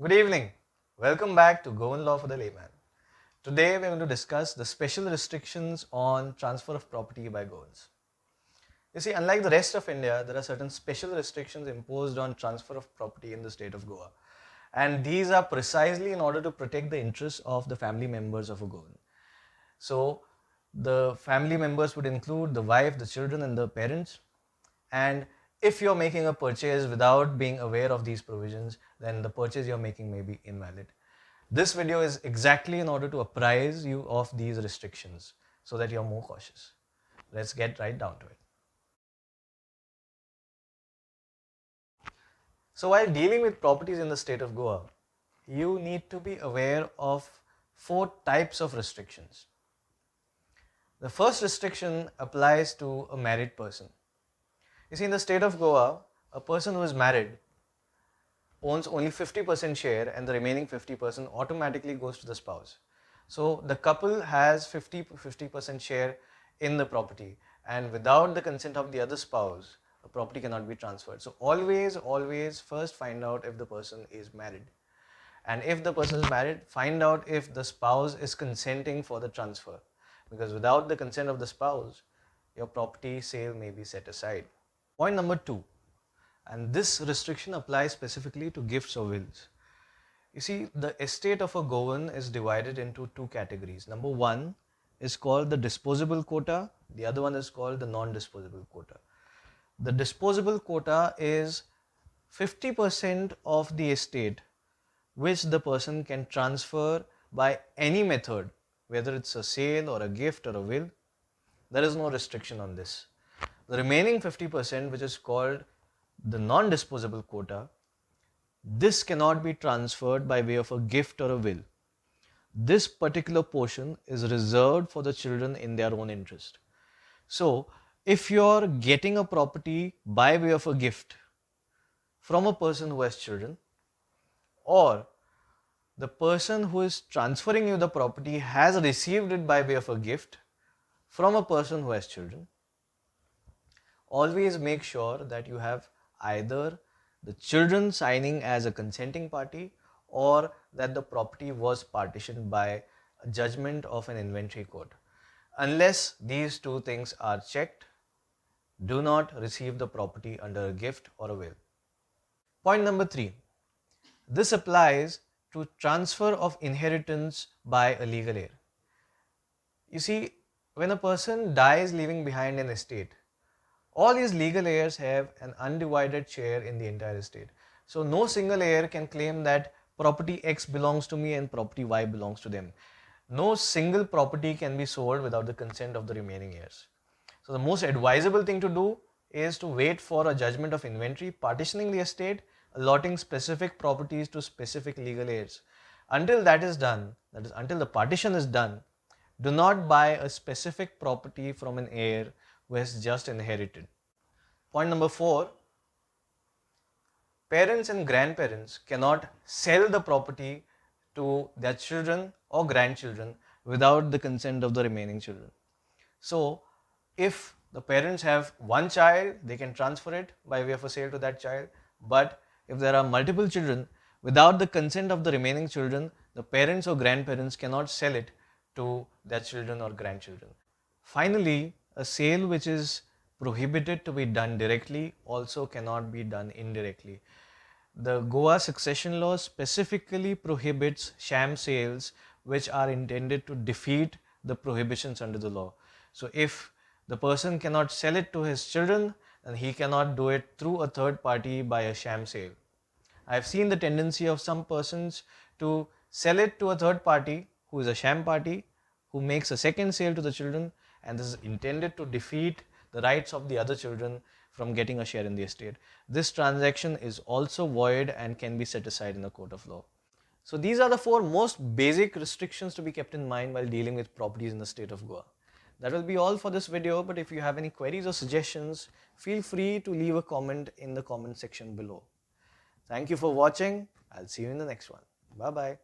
Good evening. Welcome back to Goan Law for the Layman. Today we are going to discuss the special restrictions on transfer of property by Goans. You see, unlike the rest of India, there are certain special restrictions imposed on transfer of property in the state of Goa. And these are precisely in order to protect the interests of the family members of a Goan. So, the family members would include the wife, the children, and the parents. And if you're making a purchase without being aware of these provisions, then the purchase you're making may be invalid. This video is exactly in order to apprise you of these restrictions so that you're more cautious. Let's get right down to it. So, while dealing with properties in the state of Goa, you need to be aware of four types of restrictions. The first restriction applies to a married person. You see, in the state of Goa, a person who is married owns only 50% share and the remaining 50% automatically goes to the spouse. So the couple has 50% share in the property, and without the consent of the other spouse, the property cannot be transferred. So always first find out if the person is married. And if the person is married, find out if the spouse is consenting for the transfer. Because without the consent of the spouse, your property sale may be set aside. Point number two, and this restriction applies specifically to gifts or wills. You see, the estate of a Goan is divided into two categories. Number one is called the disposable quota, the other one is called the non-disposable quota. The disposable quota is 50% of the estate which the person can transfer by any method, whether it's a sale or a gift or a will. There is no restriction on this. The remaining 50%, which is called the non-disposable quota, this cannot be transferred by way of a gift or a will. This particular portion is reserved for the children in their own interest. So, if you're getting a property by way of a gift from a person who has children, or the person who is transferring you the property has received it by way of a gift from a person who has children, always make sure that you have either the children signing as a consenting party or that the property was partitioned by a judgment of an inventory court. Unless these two things are checked, do not receive the property under a gift or a will. Point number three. This applies to transfer of inheritance by a legal heir. You see, when a person dies leaving behind an estate, all these legal heirs have an undivided share in the entire estate. So no single heir can claim that property X belongs to me and property Y belongs to them. No single property can be sold without the consent of the remaining heirs. So the most advisable thing to do is to wait for a judgment of inventory, partitioning the estate, allotting specific properties to specific legal heirs. Until that is done, that is until the partition is done, do not buy a specific property from an heir who has just inherited. Point number four, parents and grandparents cannot sell the property to their children or grandchildren without the consent of the remaining children. So, if the parents have one child, they can transfer it by way of a sale to that child. But if there are multiple children, without the consent of the remaining children, the parents or grandparents cannot sell it to their children or grandchildren. Finally, a sale which is prohibited to be done directly also cannot be done indirectly. The Goa succession law specifically prohibits sham sales which are intended to defeat the prohibitions under the law. So if the person cannot sell it to his children, then he cannot do it through a third party by a sham sale. I've seen the tendency of some persons to sell it to a third party who is a sham party, who makes a second sale to the children, and this is intended to defeat the rights of the other children from getting a share in the estate. This transaction is also void and can be set aside in a court of law. So these are the four most basic restrictions to be kept in mind while dealing with properties in the state of Goa. That will be all for this video, but if you have any queries or suggestions, feel free to leave a comment in the comment section below. Thank you for watching. I'll see you in the next one. Bye bye.